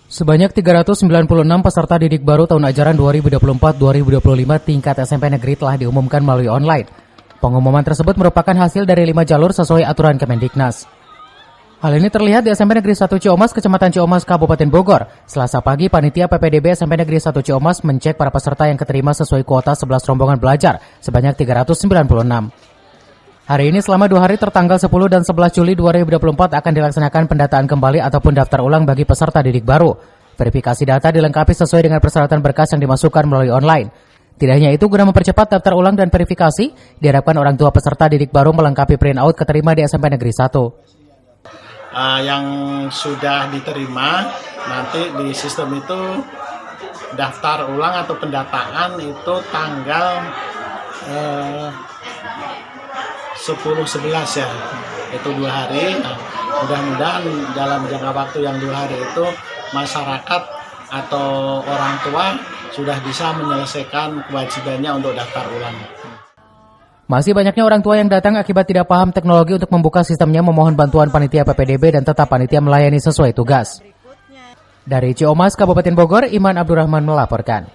Sebanyak 396 peserta didik baru tahun ajaran 2024-2025 tingkat SMP negeri telah diumumkan melalui online. Pengumuman tersebut merupakan hasil dari 5 jalur sesuai aturan Kemendiknas. Hal ini terlihat di SMP Negeri 1 Ciomas, Kecamatan Ciomas, Kabupaten Bogor. Selasa pagi, panitia PPDB SMP Negeri 1 Ciomas mencek para peserta yang keterima sesuai kuota 11 rombongan belajar, sebanyak 396. Hari ini selama 2 hari tertanggal 10 dan 11 Juli 2024 akan dilaksanakan pendataan kembali ataupun daftar ulang bagi peserta didik baru. Verifikasi data dilengkapi sesuai dengan persyaratan berkas yang dimasukkan melalui online. Tidak hanya itu, guna mempercepat daftar ulang dan verifikasi, diharapkan orang tua peserta didik baru melengkapi printout keterima di SMP Negeri 1. Yang sudah diterima nanti di sistem itu daftar ulang atau pendataan itu tanggal 10-11 ya, itu 2 hari. Mudah-mudahan dalam jangka waktu yang 2 hari itu masyarakat atau orang tua sudah bisa menyelesaikan kewajibannya untuk daftar ulang. Masih banyaknya orang tua yang datang akibat tidak paham teknologi untuk membuka sistemnya memohon bantuan panitia PPDB dan tetap panitia melayani sesuai tugas. Dari Ciomas, Kabupaten Bogor, Iman Abdurrahman melaporkan.